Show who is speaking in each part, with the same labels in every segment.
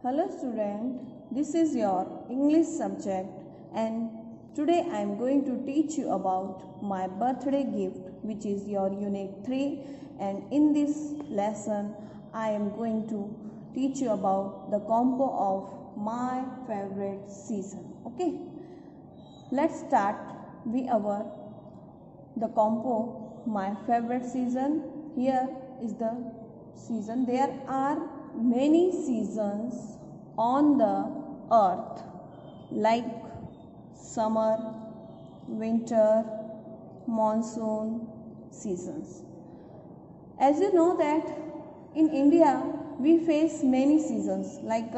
Speaker 1: Hello student, this is your English subject and today I am going to teach you about my birthday gift which is your unit 3 and in this lesson I am going to teach you about the compo of my favorite season. Okay, let's start with the compo my favorite season. Here is the season. There are many seasons on the earth like summer, winter, monsoon seasons. As you know that in India we face many seasons like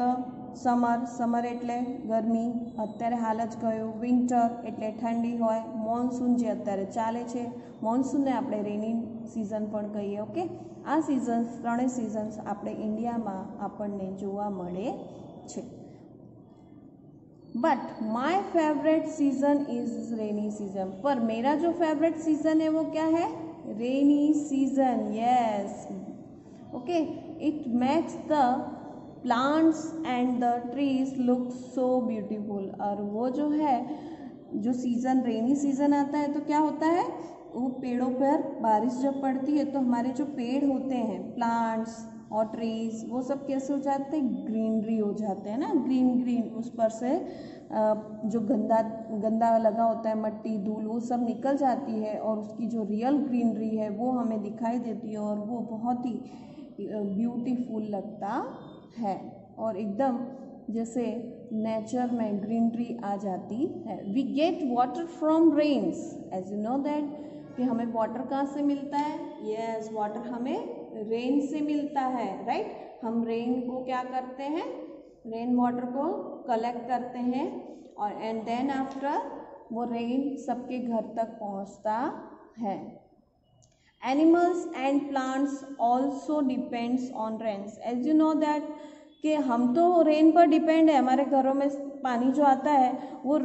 Speaker 1: summer એટલે ગરમી અત્યારે હાલ જ ગયો, winter એટલે ઠંડી હોય, monsoon જે અત્યારે ચાલે છે મોન્સૂનને આપણે રેની સિઝન પણ કહીએ. ઓકે, આ સિઝન્સ ત્રણેય સિઝન્સ આપણે ઇન્ડિયામાં આપણને જોવા મળે છે. But my favourite season is rainy season. पर मेरा जो फेवरेट सीजन है वो क्या है? Rainy season. Yes, okay, it makes the plants and the trees look so beautiful. और वो जो है जो सीज़न रेनी सीज़न आता है तो क्या होता है, वो पेड़ों पर बारिश जब पड़ती है तो हमारे जो पेड़ होते हैं, प्लांट्स और ट्रीज, वो सब कैसे हो जाते हैं? ग्रीनरी हो जाते हैं ना, ग्रीन ग्रीन. उस पर से जो गंदा लगा होता है, मट्टी धूल, वो सब निकल जाती है और उसकी जो रियल ग्रीनरी है वो हमें दिखाई देती है और वो बहुत ही ब्यूटीफुल लगता है और एकदम जैसे नेचर में ग्रीनरी आ जाती है. We get water from rains. As you know that कि हमें वाटर कहाँ से मिलता है? यस, वाटर हमें रेन से मिलता है. राइट, हम रेन को क्या करते हैं? रेन वाटर को कलेक्ट करते हैं और एंड देन आफ्टर वो रेन सबके घर तक पहुंचता है. Animals and plants also depends on rains. As you know that कि हम तो रेन पर डिपेंड है. हमारे घरों में पानी जो आता है वो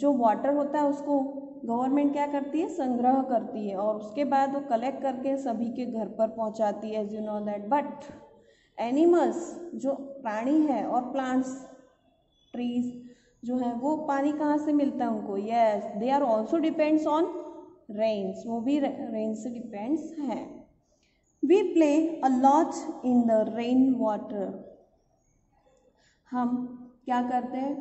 Speaker 1: जो वाटर होता है उसको गवर्नमेंट क्या करती है? संग्रह करती है और उसके बाद वो कलेक्ट करके सभी के घर पर पहुंचाती है. As you know that. But animals जो प्राणी है और प्लांट्स ट्रीज जो है वो पानी कहाँ से मिलता है उनको? Yes, they are also depends on rains. वो भी रेन से डिपेंड्स है. We play a lot in the rain water. हम क्या करते हैं?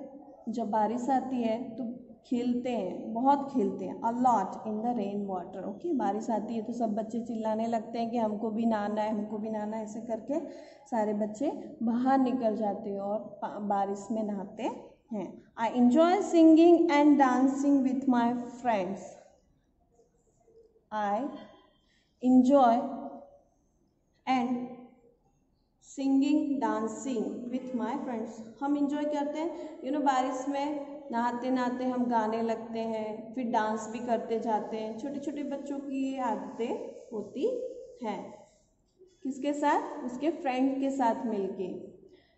Speaker 1: जब बारिश आती है तो खेलते हैं, बहुत खेलते हैं. अ lot in the rain water. Okay, बारिश आती है तो सब बच्चे चिल्लाने लगते हैं कि हमको भी नहाना है, हमको भी नहाना है. ऐसे करके सारे बच्चे बाहर निकल जाते हैं और बारिश में नहाते हैं. I enjoy singing and dancing with my friends. I enjoy and singing dancing with my friends. हम इंजॉय करते हैं बारिश में नहाते नहाते हम गाने लगते हैं, फिर डांस भी करते जाते हैं. छोटे छोटे बच्चों की ये आदतें होती हैं. किसके साथ? उसके फ्रेंड के साथ मिलके.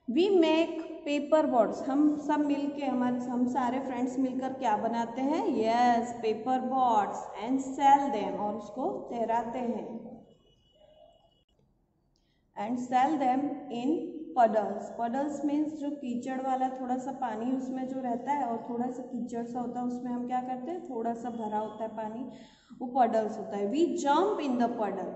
Speaker 1: We make paper boats. हम सब मिलके हम सारे फ्रेंड्स मिलकर क्या बनाते हैं? Yes, paper boats and sell them. और उसको तैराते हैं and sell them in puddles. Puddles means जो कीचड़ वाला थोड़ा सा पानी उसमें जो रहता है और थोड़ा सा कीचड़ सा होता है, उसमें हम क्या करते हैं? थोड़ा सा भरा होता है पानी, वो पडल्स होता है. वी जंप इन द पडल.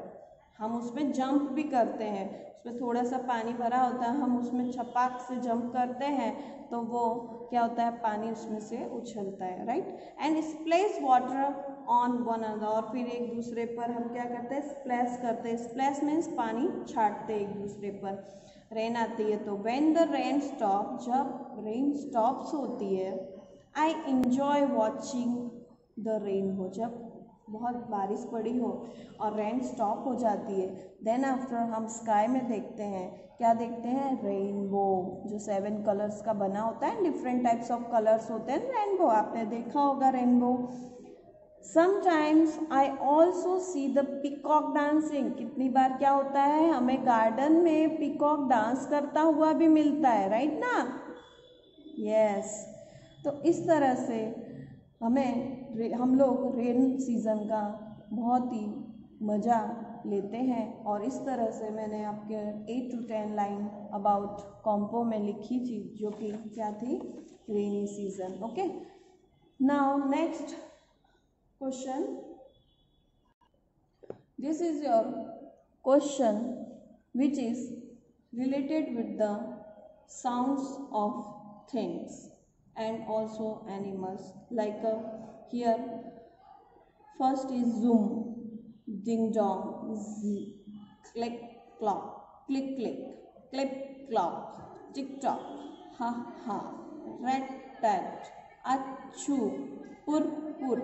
Speaker 1: हम उसमें जंप भी करते हैं. उसमें थोड़ा सा पानी भरा होता है, हम उसमें छपाक से जंप करते हैं तो वो क्या होता है? पानी उसमें से उछलता है. Right, and splash water on one another. और फिर एक दूसरे पर हम क्या करते हैं? स्प्लैश करते हैं. स्प्लैश मीन्स पानी छाटते हैं एक दूसरे पर. रेन आती है तो व्हेन द रेन स्टॉप, जब रेन स्टॉप्स होती है, I enjoy watching the rain. हो जब बहुत बारिश पड़ी हो और रेन स्टॉप हो जाती है, देन आफ्टर हम स्काई में देखते हैं. क्या देखते हैं? रेनबो, जो 7 कलर्स का बना होता है. डिफरेंट टाइप्स ऑफ कलर्स होते हैं रेनबो. आपने देखा होगा rainbow. Sometimes I also see the peacock dancing. कितनी बार क्या होता है? हमें गार्डन में पीकॉक डांस करता हुआ भी मिलता है. राइट ना? यस. तो इस तरह से हम लोग रेन सीज़न का बहुत ही मज़ा लेते हैं। और इस तरह से मैंने आपके 8 to 10 लाइन अबाउट कॉम्पो में लिखी थी, जो कि क्या थी, rainy season. Okay, now next question, this is your question which is related with the sounds of things and also animals, like here first is zoom, ding dong, zzz, click clock, click click, clip clock, tick tock, ha ha, rat tat, achoo, pur pur,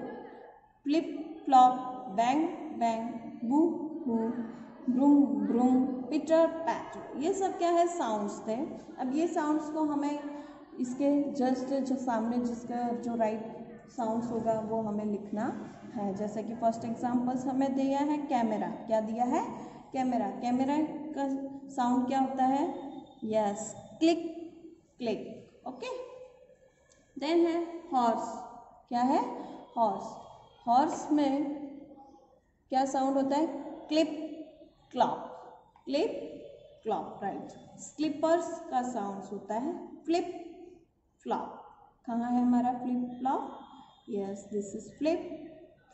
Speaker 1: flip flop, bang bang, boo hoo, vroom vroom, pitter patter, ये सब क्या है, sounds थे। अब ये sounds को हमें इसके जस्ट जो सामने जिसका जो राइट साउंड्स होगा वो हमें लिखना है। जैसे कि फर्स्ट एग्जांपल्स हमें दिया है कैमरा, क्या दिया है, कैमरा। कैमरा का साउंड क्या होता है, yes, click click. Okay, then है हॉर्स, क्या है, हॉर्स। हॉर्स में क्या साउंड होता है, clip clop, clip clop, right. Slippers का साउंड होता है फ्लिप फ्लॉप। कहाँ है हमारा flip flop, yes, this is flip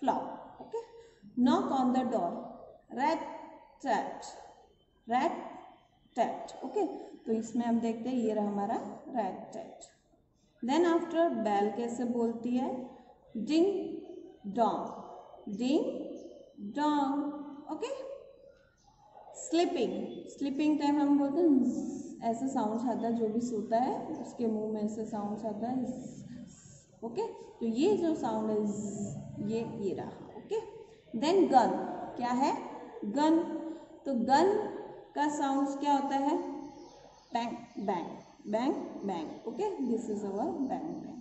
Speaker 1: flop. Okay, knock on the door, rat tat, rat tat. Okay, तो इसमें हम देखते हैं ये रहा हमारा rat tat. Then after bell कैसे बोलती है, ding Dong, ding dong. Okay, sleeping, sleeping time हम बोलते हैं ऐसे साउंड आता है, जो भी सोता है उसके मुंह में ऐसे साउंड आता है। ओके, तो ये जो साउंड है ये रहा। ओके, देन गन, क्या है, गन। तो गन का साउंड क्या होता है, bang bang, bang bang. Okay, this is our bang bang.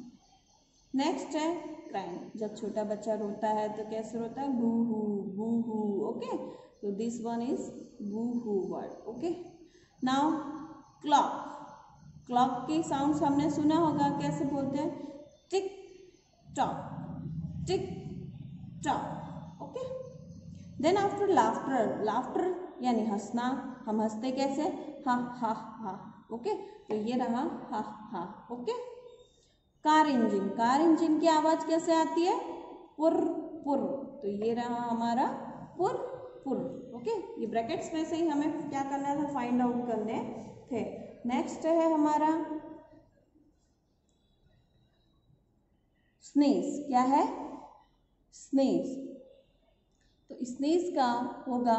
Speaker 1: Next है क्राइम, जब छोटा बच्चा रोता है तो कैसे रोता है, बूहू बूहू। ओके, तो this one is boohoo word. Okay, now clock, clock की साउंड्स हमने सुना होगा, कैसे बोलते हैं, tick tock, tick tock. Okay, then after laughter, laughter यानी हंसना, हम हंसते कैसे, हा हा हा। ओके, तो ये रहा हा हा। Okay, car engine, car engine की आवाज कैसे आती है, पुर पुर, तो ये रहा हमारा पुर पुर। ओके, ये ब्रैकेट्स में से ही हमें क्या करना था, फाइंड आउट करने थे। नेक्स्ट है हमारा स्नीज, क्या है, स्नीज। तो स्नीज का होगा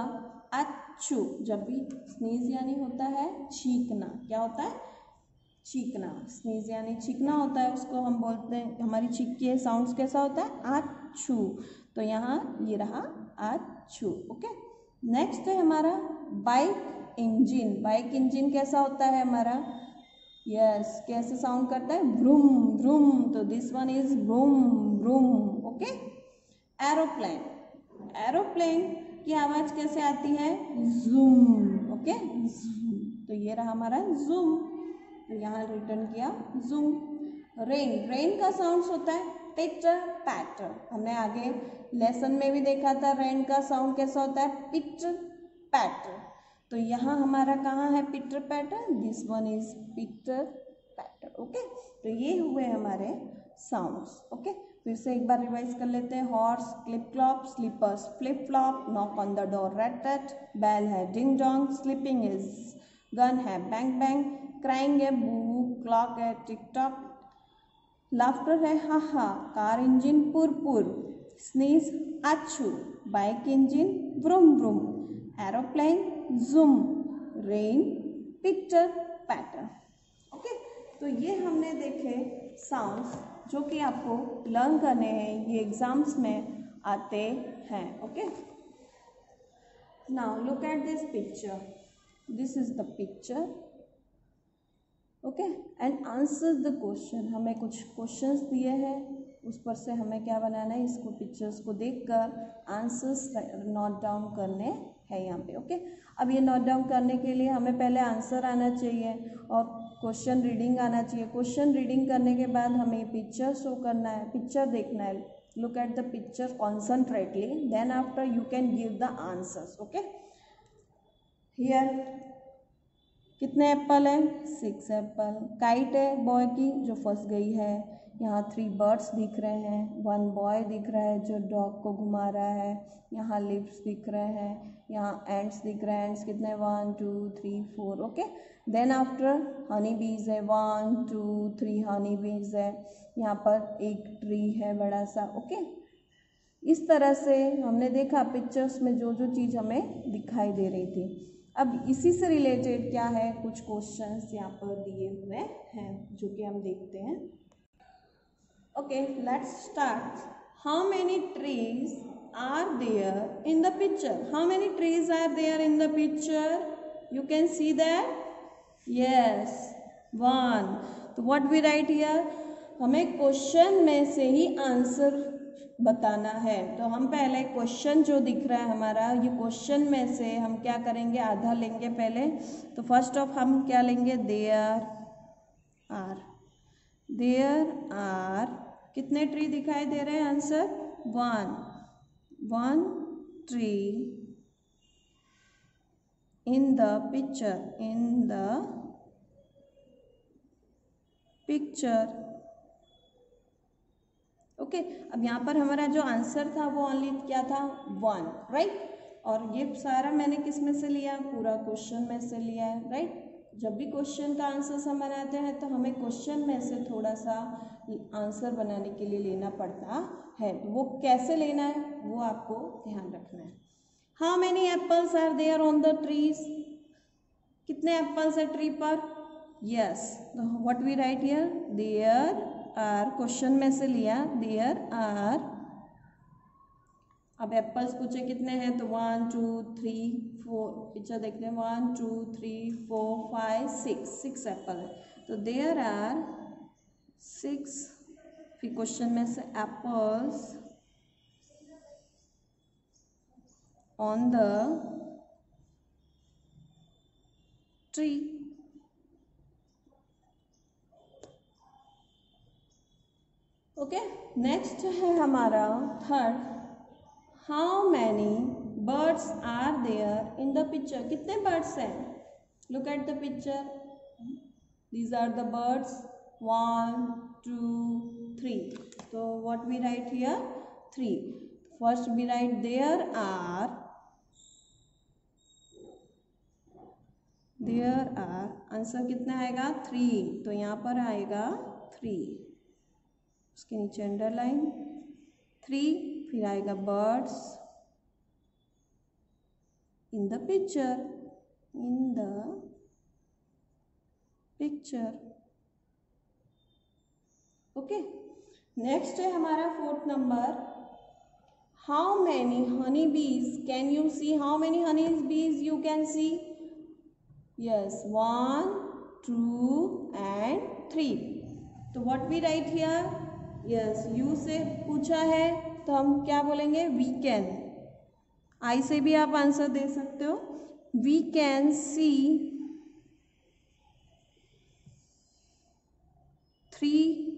Speaker 1: अच्छू, जब भी स्नीज यानी होता है छींकना, क्या होता है, चीखना। स्नीज यानी चीखना होता है, उसको हम बोलते हैं, हमारी चीख के साउंड्स कैसा होता है, आछू। तो यहाँ ये रहा आछू। ओके, नेक्स्ट है हमारा बाइक इंजन। बाइक इंजन कैसा होता है हमारा, यस, कैसे साउंड करता है, ब्रूम ब्रूम, तो this one is vroom vroom. Okay, aeroplane, aeroplane की आवाज कैसे आती है, जूम। ओके, तो ये रहा हमारा जूम, तो यहाँ रिटर्न किया जूम। रेन, रेन का साउंड होता है पिटर पैटर, हमने आगे लेसन में भी देखा था, रेन का साउंड कैसा होता है, पिटर पैटर। तो यहाँ हमारा कहाँ है पिटर पैटर, दिस वन इज पिटर पैटर। ओके, तो ये हुए हमारे साउंड्स। ओके, फिर से एक बार रिवाइज कर लेते हैं, horse, clip clop, slippers, flip flop, knock on the door, rat rat, bell है ding dong, sleeping is gun है बैंग बैंग, क्राइंग है बू, क्लॉक है टिक टॉक, लाफ्टर है हा हा, car engine purr purr, sneeze achoo, bike engine vroom vroom, aeroplane zoom, rain picture pattern. Okay, तो ये हमने देखे साउंड्स जो कि आपको लर्न करने हैं, ये एग्जाम्स में आते हैं। Okay, now look at this picture, this is the picture. Okay, and answer the question, हमें कुछ क्वेश्चंस दिए हैं, उस पर से हमें क्या बनाना है, इसको पिक्चर्स को देखकर आंसर्स नोट डाउन करने हैं यहाँ पे। ओके, अब ये नोट डाउन करने के लिए हमें पहले आंसर आना चाहिए और क्वेश्चन रीडिंग आना चाहिए। क्वेश्चन रीडिंग करने के बाद हमें पिक्चर शो करना है, पिक्चर देखना है, look at the picture concentrately, then after you can give the answers. Okay, here कितने एप्पल है? 6 एप्पल। काइट है बॉय की जो फंस गई है। यहाँ 3 बर्ड्स दिख रहे हैं, 1 बॉय दिख रहा है जो डॉग को घुमा रहा है। यहाँ लिप्स दिख रहे हैं, यहाँ एंड्स दिख रहे हैं। एंड्स कितने? 1 2 3 4। ओके, देन आफ्टर हनी बीज है, 1 2 3 हनी बीज है। यहाँ पर एक ट्री है बड़ा सा। ओके, इस तरह से हमने देखा पिक्चर्स में जो जो चीज़ हमें दिखाई दे रही थी। अब इसी से रिलेटेड क्या है, कुछ क्वेश्चंस यहाँ पर दिए हुए हैं जो कि हम देखते हैं। Okay, let's start. How many trees are there in the picture? How many trees are there in the picture? You can see that? Yes, 1। तो व्हाट वी राइट हियर? हमें क्वेश्चन में से ही आंसर बताना है। तो हम पहले क्वेश्चन जो दिख रहा है हमारा, ये क्वेश्चन में से हम क्या करेंगे, आधा लेंगे पहले। तो फर्स्ट ऑफ हम क्या लेंगे? देयर आर कितने ट्री दिखाई दे रहे हैं? Answer 1 tree in the picture. Okay, अब यहाँ पर हमारा जो आंसर था वो ओनली क्या था? 1, राइट। और ये सारा मैंने किस में से लिया? पूरा क्वेश्चन में से लिया है, राइट। जब भी क्वेश्चन का आंसर हम बनाते हैं तो हमें क्वेश्चन में से थोड़ा सा आंसर बनाने के लिए लेना पड़ता है। तो वो कैसे लेना है वो आपको ध्यान रखना है। How many apples are there on the trees? कितने एप्पल्स है ट्री पर? Yes, what we write here? There are, question में से लिया, देयर आर। अब एप्पल्स पूछे कितने हैं? तो 1 2 3 4। पिक्चर देखते हैं, 1 2 3 4 5 6 एप्पल है। तो देयर आर 6, फिर क्वेश्चन में से apples on the tree. Okay, next है हमारा third. How many birds are there in the picture? कितने बर्ड्स हैं? Look at the picture, these are the birds, 1 2 3। तो what we write here? 3। First we write there are answer कितना आएगा? 3। तो यहाँ पर आएगा 3, उसके नीचे अंडरलाइन 3। फिर आएगा birds in the picture, okay. Next है हमारा 4th नंबर। How many honey bees can you see? How many honey bees you can see? Yes, 1 2 and 3। तो what we write here? Yes, you से पूछा है तो हम क्या बोलेंगे? We can. आई से भी आप आंसर दे सकते हो। We can see 3।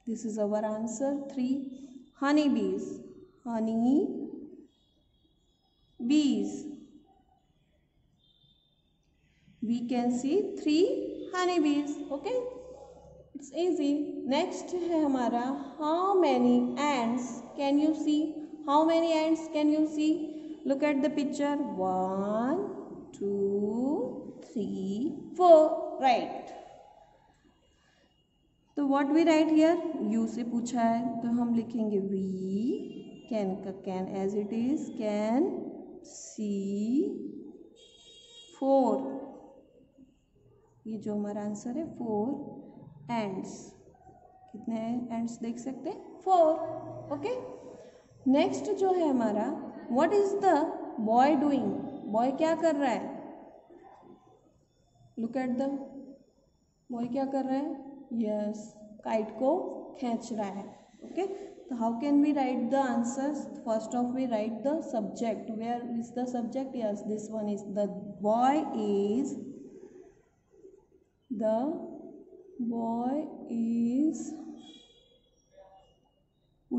Speaker 1: This is our answer 3। Honey bees we can see 3 honey bees. Okay, it's easy. Next है हमारा how many ants can you see? How many ants can you see? Look at the picture, 1 2 3 4, right. तो what we write here? you से पूछा है तो हम लिखेंगे we can as it is, can see 4। ये जो हमारा आंसर है 4 एंड्स। कितने एंड्स देख सकते हैं? 4। ओके, नेक्स्ट जो है हमारा what is the boy doing? Boy क्या कर रहा है? लुक एट द बॉय क्या कर रहा है? यस, काइट को खींच रहा है। ओके, तो how can we write the answers? First of we write the subject. Where is the subject? Yes, this one is the boy is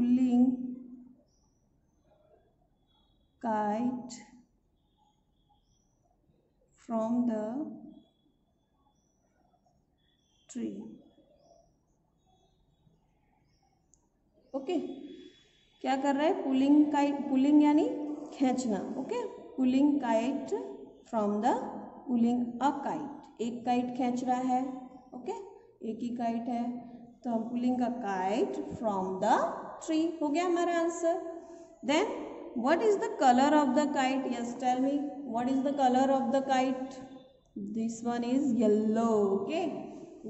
Speaker 1: pulling kite from the tree. Okay, क्या कर रहा है? Pulling kite, pulling यानी खींचना. Okay, pulling kite from the, pulling a kite, एक kite खींच रहा है. ओके, एक ही काइट है तो हम pulling a kite from the tree. हो गया हमारा answer. Then what is the colour of the kite? Yes, tell me, what is the colour of the kite? This one is yellow. Okay,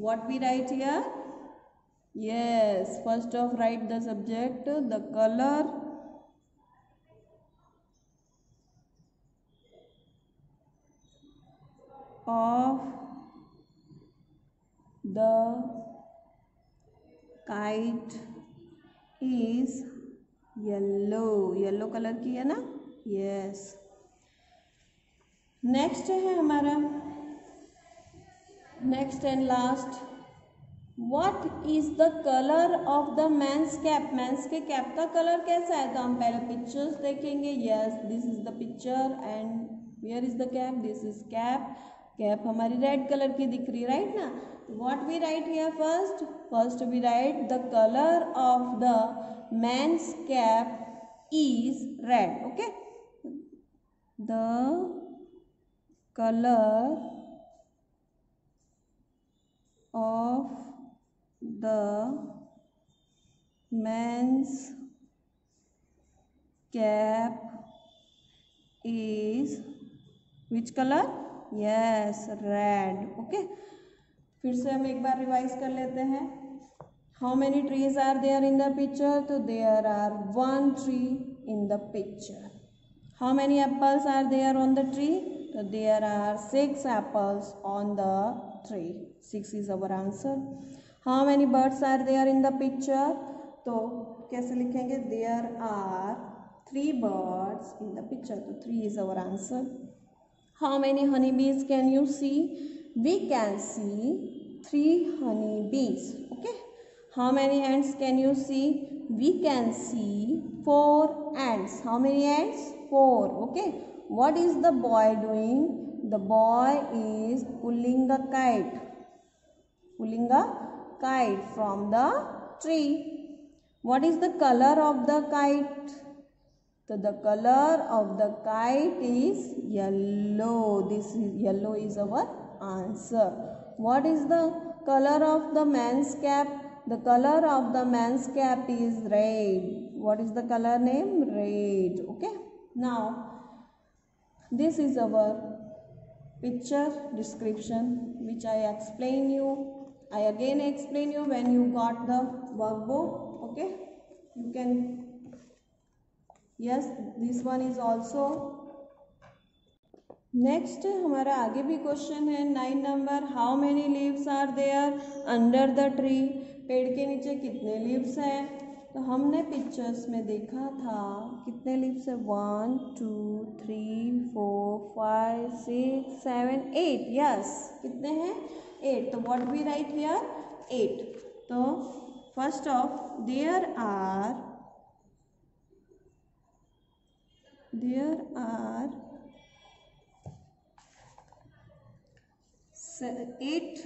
Speaker 1: what we write here? Yes, first off write the subject, the color of the kite is yellow. Yellow colour की है ना? Yes. Next है हमारा, next and last, What is the color of the man's cap? Man's के cap का colour कैसा है? तो हम पहले पिक्चर्स देखेंगे. Yes, this is the picture and where is the cap? This is cap. Cap हमारी रेड कलर की दिख रही है, राइट ना? What we write here first? First we write the colour of the man's cap is red. Okay, the colour of the man's cap is which color? Yes, red. Okay, फिर से हम एक बार revise कर लेते हैं. How many trees are there in the picture? तो there are 1 tree in the picture. How many apples are there on the tree? So there are 6 apples on the tree. 6 is our answer. How many birds are there in the picture? तो कैसे लिखेंगे? There are 3 birds in the picture. तो 3 is our answer. How many honeybees can you see? We can see 3 honeybees. Okay. How many ants can you see? We can see 4 ants. How many ants? 4. Okay. What is the boy doing? The boy is pulling a kite. Pulling a kite from the tree. What is the color of the kite? So the color of the kite is yellow. This is yellow is our answer. What is the color of the man's cap? The color of the man's cap is red. What is the color name? Red. Okay. Now this is our picture description which I explain you. I again explain you when you got the workbook. Okay, you can, yes, this one is also. Next हमारा आगे भी question है 9 number. How many leaves are there under the tree? पेड़ के नीचे कितने leaves हैं? तो हमने पिक्चर्स में देखा था कितने लीव्स है? 1 2 3 4 5 6 7 8. यस, कितने हैं? 8. तो व्हाट वी राइट हियर? 8. तो फर्स्ट ऑफ देयर आर 8.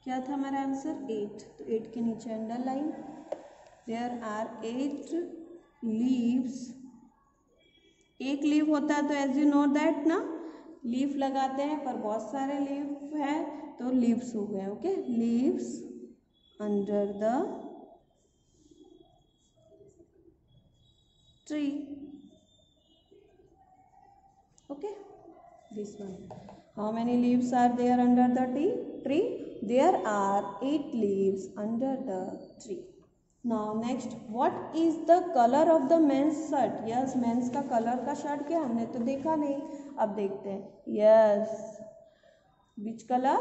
Speaker 1: क्या था हमारा आंसर? 8. तो 8 के नीचे अंडरलाइन. There are 8 leaves. एक लीव होता है तो एज यू नो दैट ना, लीफ लगाते हैं, पर बहुत सारे लीव है तो लीव्स हो गए. Okay, leaves under the tree. Okay, this one. How many leaves are there under the tree? There are 8 leaves under the tree. Now next, what is the color of the men's shirt? Yes, men's का color का shirt क्या? हमने तो देखा नहीं, अब देखते हैं. Yes, which color?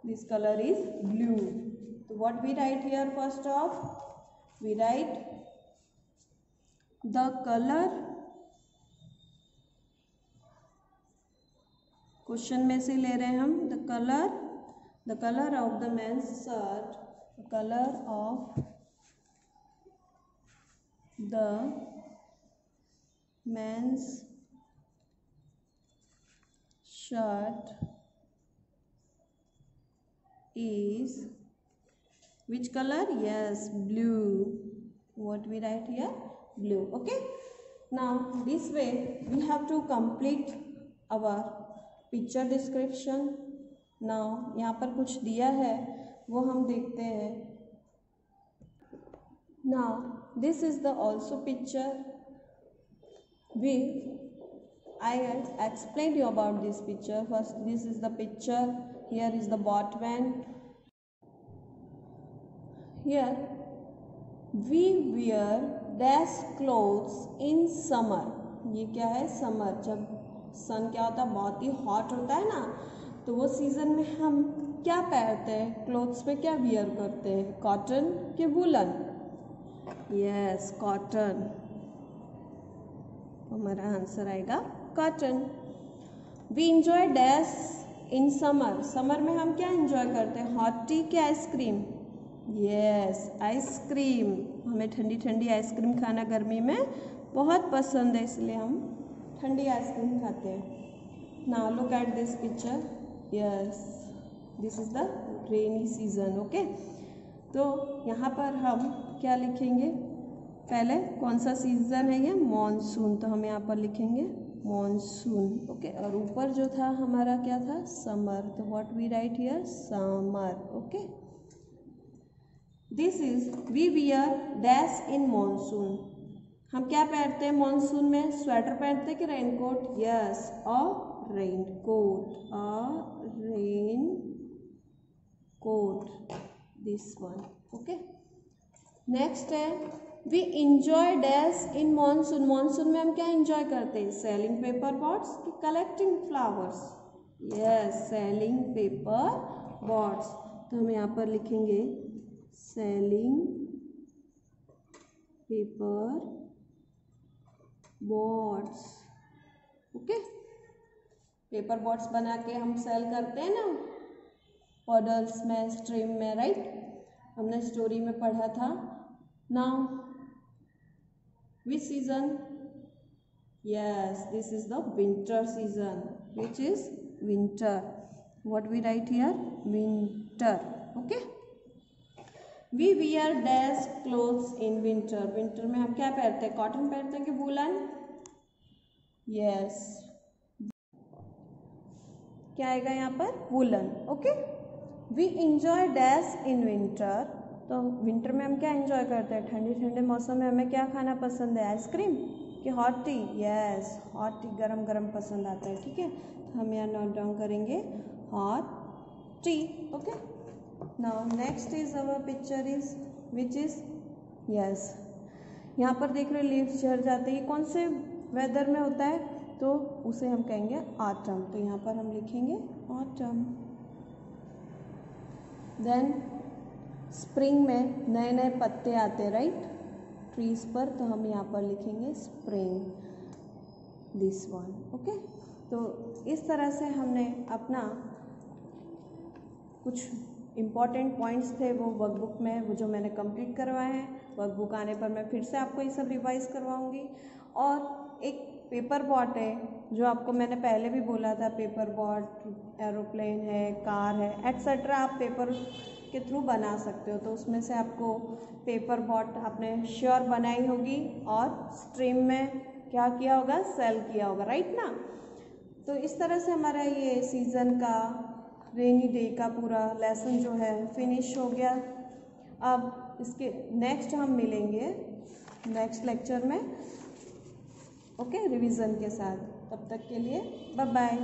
Speaker 1: This color is blue. So what we write here first off? We write the color. Question में से ले रहे हैं हम. The colour of the men's shirt, the colour of the men's shirt is which color? Yes, blue. What we write here? Blue. Okay. Now this way we have to complete our picture description. Now यहाँ पर कुछ दिया है वो हम देखते हैं. Now this is the also picture. I explained you about this picture. First, this is the picture. Here is the boatman. Here we wear dash clothes in summer. ये क्या है? समर. जब सन क्या होता है? बहुत ही हॉट होता है ना, तो वो सीजन में हम क्या पहनते हैं? क्लोथ्स पे क्या वियर करते हैं? कॉटन के वुलन? Yes, cotton. हमारा आंसर आएगा cotton. We enjoy dash in summer. Summer में हम क्या इंजॉय करते हैं? हॉट टी की आइसक्रीम? Yes, ice cream. हमें ठंडी ठंडी आइसक्रीम खाना गर्मी में बहुत पसंद है, इसलिए हम ठंडी आइसक्रीम खाते हैं. Now look at this picture. Yes, this is the rainy season. Okay, तो यहाँ पर हम क्या लिखेंगे? पहले कौन सा सीजन है ये? मॉनसून. तो हम यहाँ पर लिखेंगे मॉनसून. ओके, और ऊपर जो था हमारा क्या था? समर. तो what we write here? Summer. Okay, this is we wear dash in monsoon. हम क्या पहनते हैं मॉनसून में? स्वेटर पहनते हैं कि रेनकोट? यस, और raincoat. Rain coat, this one. Okay, next है we enjoy dash in monsoon. Monsoon में हम क्या इंजॉय करते हैं? सेलिंग पेपर बोट्स की collecting flowers? Yes, sailing paper boats. तो हम यहाँ पर लिखेंगे sailing paper boats. Okay, paper boats बना के हम सेल करते हैं ना पॉडल्स में, स्ट्रीम में, राइट? हमने स्टोरी में पढ़ा था. Now which season? Yes, this is the winter season. Which is winter? What we write here? Winter. Okay, we wear dash clothes in winter. Winter में हम क्या पहनते हैं? कॉटन पहनते हैं कि वूलन? Yes, क्या आएगा यहाँ पर? Woollen. Okay, we enjoy dash in winter. तो विंटर में हम क्या एंजॉय करते हैं? ठंडे ठंडे मौसम में हमें क्या खाना पसंद है? आइसक्रीम कि hot T? Yes, hot T, गरम गरम पसंद आता है. ठीक है, तो हम यहाँ नोट डाउन करेंगे hot T. Okay, now next is our picture is which is, yes, यहाँ पर देख रहे लीव्स झड़ जाते हैं. कौन से वेदर में होता है? तो उसे हम कहेंगे ऑटम. तो यहाँ पर हम लिखेंगे ऑटम. देन स्प्रिंग में नए नए पत्ते आते हैं, राइट, ट्रीज पर. तो हम यहाँ पर लिखेंगे स्प्रिंग, दिस वन. ओके, तो इस तरह से हमने अपना कुछ इम्पॉर्टेंट पॉइंट्स थे वो वर्कबुक में, वो जो मैंने कंप्लीट करवाए हैं. वर्कबुक आने पर मैं फिर से आपको ये सब रिवाइज करवाऊँगी. और एक पेपर बॉट है जो आपको मैंने पहले भी बोला था. पेपर बॉट एरोप्लेन है, कार है, एट्सेट्रा आप पेपर के थ्रू बना सकते हो. तो उसमें से आपको पेपर बॉट आपने श्योर बनाई होगी और स्ट्रीम में क्या किया होगा? सेल किया होगा, राइट ना? तो इस तरह से हमारा ये सीज़न का रेनी डे का पूरा लेसन जो है फिनिश हो गया. अब इसके नेक्स्ट हम मिलेंगे नेक्स्ट लेक्चर में. ओके, रिवीजन के साथ. तब तक के लिए बाय बाय.